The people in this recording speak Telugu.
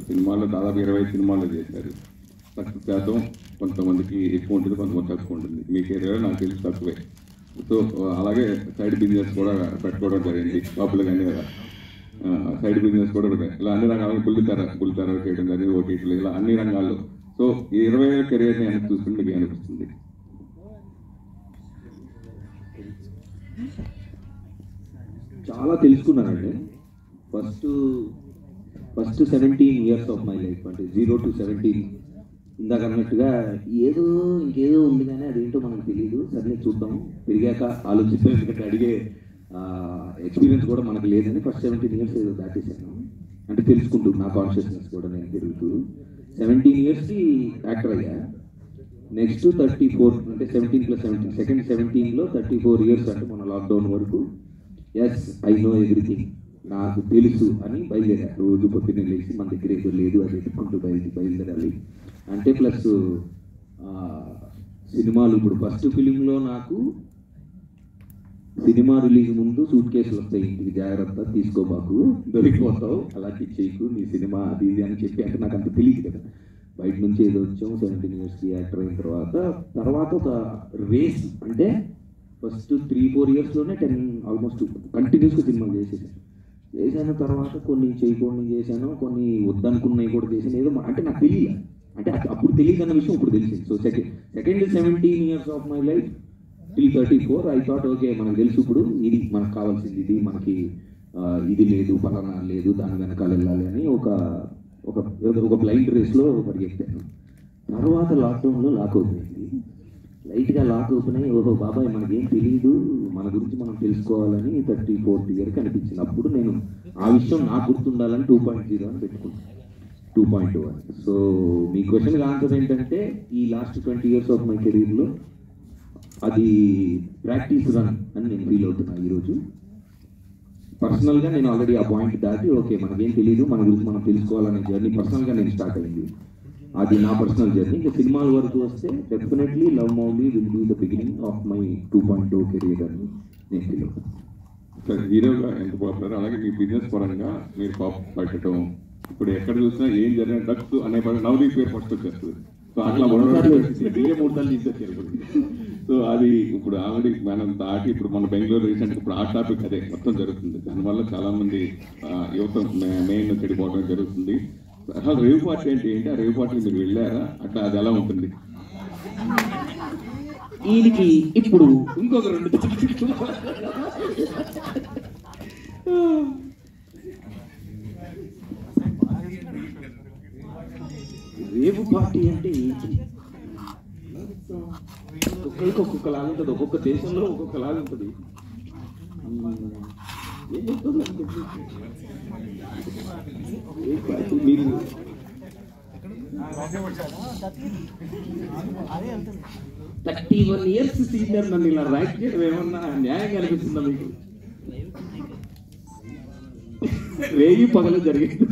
సినిమాల్లో దాదాపు 20 సినిమాలు చేశారు. సక్సెస్ శాతం కొంతమందికి ఎక్కువ ఉంటుంది, కొంతమంది తక్కువ ఉంటుంది. మీ కెరీర్ నాకు తెలిసి తక్కువే. సో అలాగే సైడ్ బిజినెస్ కూడా పెట్టుకోవడం జరిగింది. పబ్లుగానే సైడ్ బిజినెస్ కూడా ఇలా అన్ని రంగాల్లో బుల్లితెర చేయడం జరిగింది, ఓటీటీలు, ఇలా అన్ని రంగాల్లో. సో ఈ 20 ఏళ్ళ కెరీర్ని వెనక్కి చూస్తుంటే మీకు అనిపిస్తుంది? చాలా తెలుసుకున్నానండి. First 17 years of my life, అంటే 0 to 17 ఇందాక అన్నట్టుగా ఇంకేదో ఉంది కానీ అదేంటో మనకు తెలియదు. సరే చూద్దాం, పెరిగాక ఆలోచిస్తాం. ఎందుకంటే అడిగే ఎక్స్పీరియన్స్ కూడా మనకు లేదని ఫస్ట్ 17 years ఏదో దాటేశాను. అంటే తెలుసుకుంటూ నా కాన్షియస్నెస్ కూడా నేను తిరుగుతూ 17 yearsకి యాక్టర్ అయ్యా. నెక్స్ట్ 34, అంటే 17 + 17, సెకండ్ 17లో 34 years, అంటే మన లాక్డౌన్ వరకు ఎస్ ఐ నో ఎవ్రీథింగ్, నాకు తెలుసు అని బయలుదేరా. రోజు పొద్దున్నే లేచి మన దగ్గర ఏదో లేదు అది ఎత్తుకుంటూ బయలుదేరాలి. అంటే ప్లస్ సినిమాలు, ఇప్పుడు ఫస్ట్ ఫిలింలో నాకు సినిమా రిలీజ్ ముందు సూట్ కేసులు వస్తాయి, ఇంటికి జాగ్రత్త తీసుకోబాకు, దొరికిపోతావు, అలాంటి చేయకు, నీ సినిమా అది ఇది అని చెప్పి. అంటే నాకు అంత తెలియదు కదా, బయట నుంచి ఏదో వచ్చాము. 17 yearsకి యాక్టర్ అయిన తర్వాత ఒక రేస్, అంటే ఫస్ట్ 3-4 yearsలోనే 10 ఆల్మోస్ట్ కంటిన్యూస్గా సినిమాలు చేశాను. తర్వాత కొన్ని చేయకూడని చేశాను, కొన్ని వద్దనుకున్నవి కూడా చేశాను. ఏదో అంటే నాకు తెలియదు, అంటే అప్పుడు తెలియదు అన్న విషయం ఇప్పుడు తెలిసింది. So second 17 years of my life till 34 I thought okay, మనకు తెలుసు ఇప్పుడు ఇది మనకు కావాల్సింది, ఇది మనకి ఇది లేదు, పలానా లేదు, దాని వెనకాల వెళ్ళాలి అని ఒక బ్లైండ్ రేస్లో పరిగెత్తాను. తర్వాత లాక్డౌన్లో లాక్ అవుతుంది, లైట్గా లాక్ ఓపెన్ అయ్యి ఓహో బాబాయ్ మనకేం తెలియదు, మన గురించి మనం తెలుసుకోవాలని 34th yearకి అనిపించింది. అప్పుడు నేను ఆ విషయం నాకు గుర్తుండాలని 2.0 అని పెట్టుకున్నాను, 2.1. సో మీ క్వశ్చన్కి ఆన్సర్ ఏంటంటే, ఈ లాస్ట్ 20 years ఆఫ్ మై కెరీర్లో అది ప్రాక్టీస్ రన్ అని నేను ఫీల్ అవుతున్నా ఈరోజు. పర్సనల్గా నేను ఆల్రెడీ ఆ పాయింట్ దాటి ఓకే మనకేం తెలియదు, మన గురించి మనం తెలుసుకోవాలనే జర్నీ పర్సనల్గా నేను స్టార్ట్ అయింది. అది నా పర్సనల్ జర్నీ. ఇంకా సినిమాల వరకు వస్తే definitely love Mouli will be the beginning of my 2.0 career అని నేను ఫీల్ అవుతాను. సార్, హీరోగా ఎంత పాపులర్, అలాగే మీ బిజినెస్ పరంగా మీరు పాప్ పట్టడం, ఇప్పుడు ఎక్కడ చూసినా ఏం జరిగిన డ్రగ్స్ అనే నవదీప్ పేరు ఫస్ట్ వచ్చేస్తుంది. సో అట్లా 3 సార్లు తీసుకొచ్చారు. సో అది ఇప్పుడు ఆల్రెడీ మనం దాటి ఇప్పుడు మన బెంగళూరు రీసెంట్గా ఇప్పుడు ఆ టాపిక్ అదే మొత్తం జరుగుతుంది. దానివల్ల చాలామంది యువత మెయిన్ చెడిపోవడం జరుగుతుంది. అసలు రేవ్ పార్టీ అంటే ఏంటి, ఆ రేవ్ పార్టీకి మీరు వెళ్ళారా, అట్లా అది ఎలా ఉంటుంది? ఈయనకి ఇప్పుడు ఇంకొక 2 రేవ్ పార్టీ అంటే ఏంటి, ఒక్కొక్కలాగా ఉంటుంది, ఒక్కొక్క దేశంలో ఒక్కొక్కలాగా ఉంటుంది. ఏం చెప్తుంది మీరు 31 years సీనియర్ నన్ను ఇలా ర్యాంక్ చేయడం ఏమన్నా న్యాయంగా అనిపిస్తుందా మీకు? రేయి పగలు జరిగింది.